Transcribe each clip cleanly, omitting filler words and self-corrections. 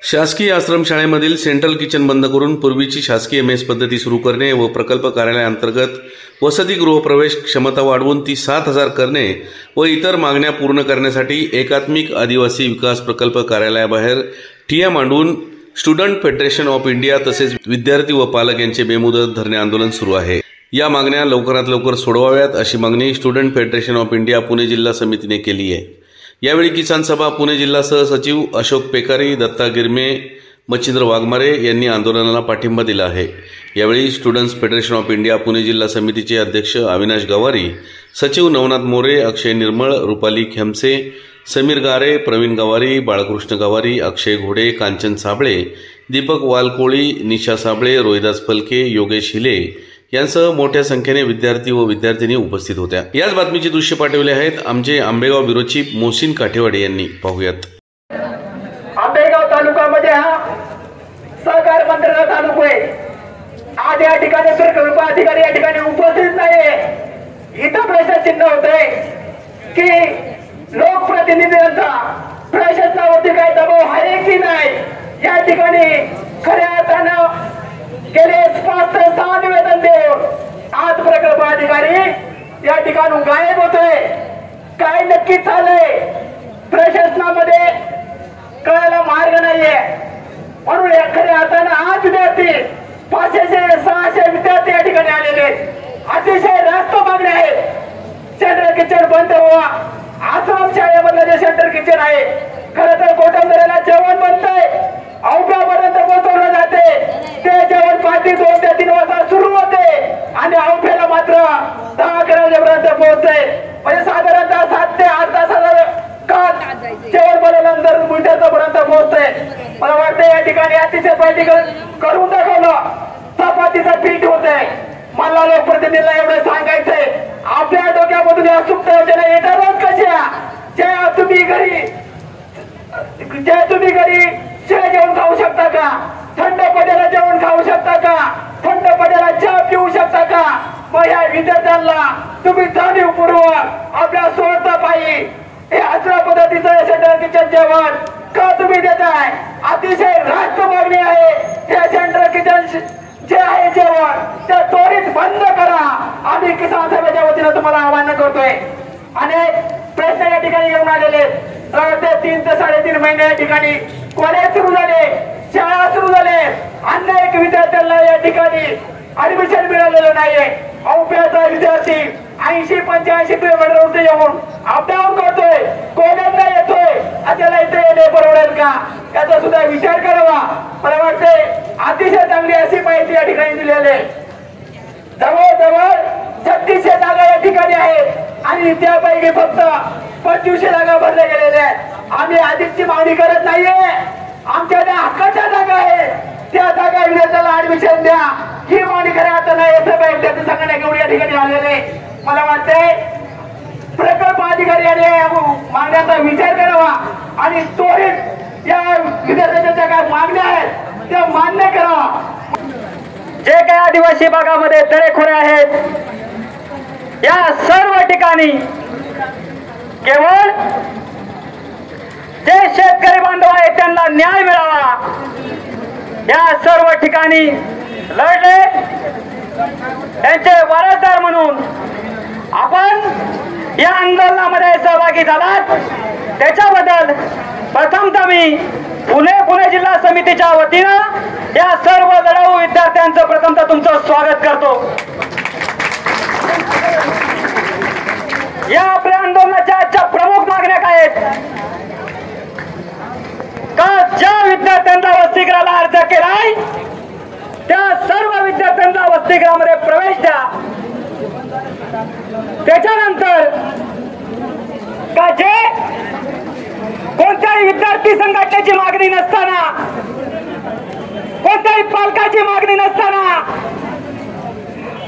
शासकीय आश्रमशाळेमधील central kitchen बंद करून पूर्वीची शासकीय मेस पद्धती सुरू करणे व प्रकल्प कार्यालयाअंतर्गत वसतिगृह प्रवेश क्षमता वाढवून ती 7,000 करणे व इतर मागण्या पूर्ण करण्यासाठी एकात्मिक आदिवासी विकास प्रकल्प कार्यालयाबाहेर ठिय्या मांडून स्टुडंट फेडरेशन ऑफ इंडिया तसेच विद्यार्थी व पालक यांचे बेमुदत धरणे आंदोलन सुरू आहे। या मागण्या लवकरात लवकर सोडवाव्यात अशी मागणी student federation of India Pune जिल्हा समितीने केली आहे। यावेळी किसान सभा पुणे जिल्हा सहसचिव अशोक पेकारी, दत्ता गिरमे, मच्छिंद्र वाघमारे यांनी आंदोलनाला पाठिंबा दिला आहे। यावेळी students federation of India Pune जिल्हा समितीचे अध्यक्ष अविनाश गवारी, सचिव नवनाथ मोरे, अक्षय निर्मळ, रुपाली खेमसे, समीर गारे, प्रवीण गवारी, बाळकृष्ण गवारी, अक्षय घोडे, कांचन साबळे, दीपक वालकोळी, निशा साबळे, रोहिदास फलके, योगेश हिले यांसह मोठ्या संख्येने विद्यार्थी व विद्यार्थिनी उपस्थित होत्या। याच बातमीचे दृश्य पाठवले आहेत आमचे आंबेगाव ब्युरो चीफ मोहसिन काठेवाडी यांनी। पाहूयात। आंबेगाव तालुक्यामध्ये हा सहकार मंत्र्याचा तालुका आहे। आज या ठिकाणी प्रकल्प अधिकारी या ठिकाणी उपस्थित नाही। इथं प्रश्न चिन्ह होते की लोकप्रतिनिधींचा प्रशासनावरती काय दबाव आहे की नाही। या ठिकाणी खऱ्या अर्थानं गेले 5 ते 6 निवेदन देऊन आज प्रकल्प अधिकारी या ठिकाणी गायब होतोय। काय नक्की चाललंय प्रशासनामध्ये कळायला मार्ग नाहीये। म्हणून या खऱ्या अर्थानं आज विद्यार्थी 500-600 विद्यार्थी या ठिकाणी आलेले आहेत। अतिशय रास्त मागण्या आहेत। सेंट्रल किचन बंद व्हावा। आश्रम शाळेमधलं जे सेंट्रल किचन आहे खरं तर कोटंबऱ्याला जेवण बनतंय, अवघ्यापर्यंत पोहोचवलं जाते। ते जेवण 5 ते 2 ते 3 वाजता सुरू होते आणि अवघ्याला मात्र 10-11 वाजेपर्यंत पोहोचते। म्हणजे साधारणतः 7 ते 8 तासाला जेवण बनवल्यानंतर मिनिटापर्यंत पोहोचते। मला वाटतं या ठिकाणी अतिशय प्रॅक्टिकल करून दाखवलं। चपातीचं पीठ होतंय। मला लोकप्रतिनिधीला एवढं सांगायचंय, आपल्या डोक्यामधून या सुप्त योजना येणारच कशा? ज्या तुम्ही घरी शिळे जेवण खाऊ शकता का? थंड पाण्याला जेवण खाऊ शकता का? थंड पाण्याला चहा पिऊ शकता का? मग या विद्यार्थ्यांना तुम्ही जाणीवपूर्वक आपल्या स्वार्थापायी हे अशा पद्धतीचं सेंट्रल किचन जेवण का तुम्ही देताय? अतिशय रास्त मागणी आहे। हे सेंट्रल किचन जे आहे जेवण ते त्वरित बंद करा। आम्ही किसान सभेच्या वतीने तुम्हाला आवाहन करतोय। अनेक प्रश्न या ठिकाणी येऊन आलेले। 3 ते 3.5 महिने या ठिकाणी कॉलेज सुरू झाले, शाळा सुरू झाले। अनेक विद्यार्थ्यांना या ठिकाणी ऍडमिशन मिळालेलं नाहीये। औप्याचा विद्यार्थी 80-85 किलोमीटर येऊन अपडाऊन करतोय, कॉलेजला येतोय। त्याला इथे येणे परवडेल का याचा सुद्धा विचार करावा। मला वाटते अतिशय चांगली अशी माहिती या ठिकाणी दिलेली आहे। जवळजवळ 3600 जागा या ठिकाणी आहेत आणि त्यापैकी फक्त 2500 जागा भरल्या गेलेल्या आहेत। आम्ही अधिकची मागणी करत नाहीये। आमच्या त्या हक्काच्या जागा आहेत, त्या जागा विद्यार्थ्याला ऍडमिशन द्या ही मागणी खऱ्या अर्थानं विद्यार्थी संघटना घेऊन या ठिकाणी आलेले। मला वाटतंय प्रकल्प अधिकारी यांनी मागण्याचा विचार करावा आणि त्वरित या विद्यार्थ्यांच्या ज्या काही मागण्या आहेत त्या मान्य करावा। जे काही आदिवासी भागामध्ये दरेखोरे आहेत या सर्व ठिकाणी केवळ जे शेतकरी बांधव आहेत त्यांना न्याय मिळावा या सर्व ठिकाणी लढले। त्यांचे वारसदार म्हणून आपण या आंदोलनामध्ये सहभागी झालात त्याच्याबद्दल प्रथमतः मी पुणे जिल्हा समितीच्या वतीनं या सर्व लढाऊ विद्यार्थ्यांचं प्रथमतः तुमचं स्वागत करतो। या आपल्या आंदोलनाच्या आजच्या प्रमुख मागण्या काय आहेत? का ज्या विद्यार्थ्यांना वसतिगृहाला अर्ज केलाय त्या सर्व विद्यार्थ्यांना वसतिगृहामध्ये प्रवेश द्या। त्याच्यानंतर का जे कोणत्याही विद्यार्थी संघटनेची मागणी नसताना, कोणत्याही पालकाची मागणी नसताना,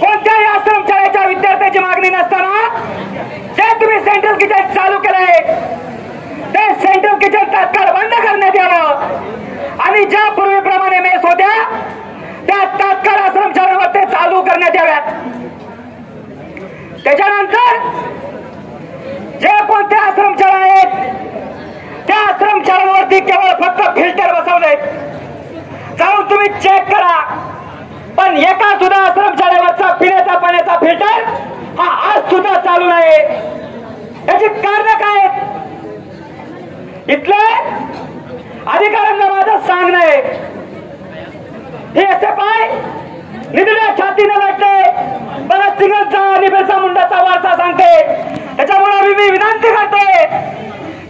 कोणत्याही आश्रमशाळेच्या विद्यार्थ्याची मागणी नसताना जे तुम्ही सेंट्रल किचन चालू केलंय ते सेंट्रल किचन तात्काळ बंद करण्यात यावं आणि ज्या पूर्वीप्रमाणे मेस होत्या त्या तात्काळ आश्रमशाळेमध्ये चालू करण्यात याव्यात। त्याच्यानंतर जे कोणत्या आश्रमशाळा आहेत त्या आश्रम आश्रमशाळांवरती केवळ फक्त फिल्टर बसवलेत, जाऊन तुम्ही चेक करा. पण एका सुद्धा आश्रमशाळेवरचा पिण्याचा पाण्याचा फिल्टर हा आज सुद्धा चालू नाही. याची कारण काय आहेत? इथले अधिकाऱ्यांना माझं सांगणं आहे, हे SFI निधड्या छातीने लढते, भगत सिंगांचा आणि बिरसा मुंडाचा वारसा सांगते. त्याच्यामुळे मी विनंती करतोय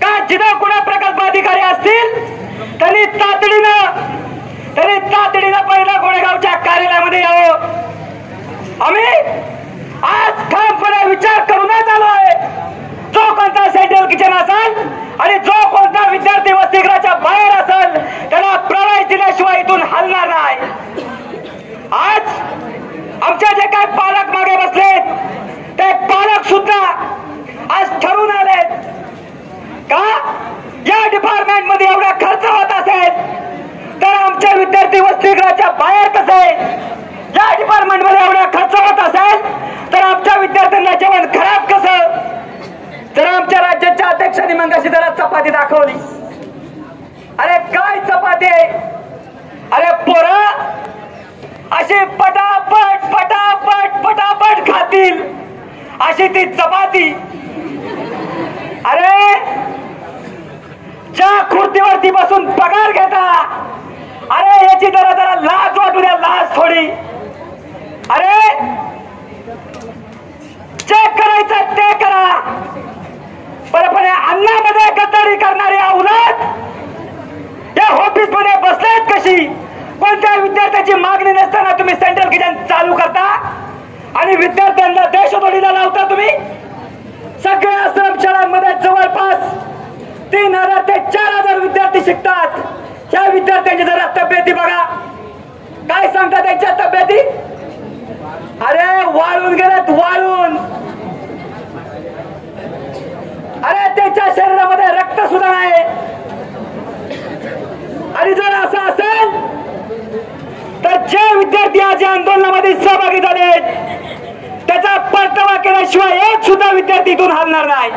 का जिथं कुणा प्रकल्प अधिकारी असतील त्यांनी तातडीनं पहिला गोडेगावच्या कार्यालयामध्ये यावं. आम्ही आज ठामपणे विचार करूनच आलो आहे. जो कोणता सेंट्रल किचन असेल आणि जो कोणता विद्यार्थी वसतिगृहाच्या बाहेर असेल त्याला प्रवेश दिल्याशिवाय इथून हलणार नाही. आज आमचे जे काही पालक मागे बसलेत ते पालक सुद्धा आज ठरवून आलेत का या डिपार्टमेंट मध्ये एवढा खर्च होत असेल तर आमच्या विद्यार्थी वसतिगृहाच्या बाहेर कसं आहे, या डिपार्टमेंट मध्ये एवढा खर्च होत असेल तर आमच्या विद्यार्थ्यांना जेवण खराब कसं. तर आमच्या राज्याच्या अध्यक्षांनी मंगाशी जरा चपाती दाखवली. अरे काय चपाती आहे? अरे पोरं अशी पटापट पटापट पटापट खातील अशी ती चपाती. अरे ज्या खुर्चीवरती बसून पगार घेता, अरे याची जरा जरा लाज वाटू द्या, लाज थोडी. अरे चेक करायचं ते करा, पण अन्नामध्ये गद्दारी करणारे उलट या ऑफिस मध्ये बसलेत कशी? कोणत्या विद्यार्थ्याची मागणी नसताना तुम्ही सेंट्रल किचन चालू करता आणि विद्यार्थ्यांना देशोधडीला लावता. तुम्ही सगळ्या आश्रमशाळांमध्ये जवळपास 3000 ते 4000 विद्यार्थी शिकतात. त्या विद्यार्थ्यांची जरा तब्येती बघा, काय सांगतात त्यांच्या तब्येती? अरे वाळून गेलेत, वाळून. अरे त्याच्या शरीरामध्ये रक्त सुद्धा नाही. आणि जर असं असेल तर जे विद्यार्थी आज या आंदोलनामध्ये सहभागी झाले त्याचा परतावा केल्याशिवाय एक सुद्धा विद्यार्थी इथून हलणार नाही.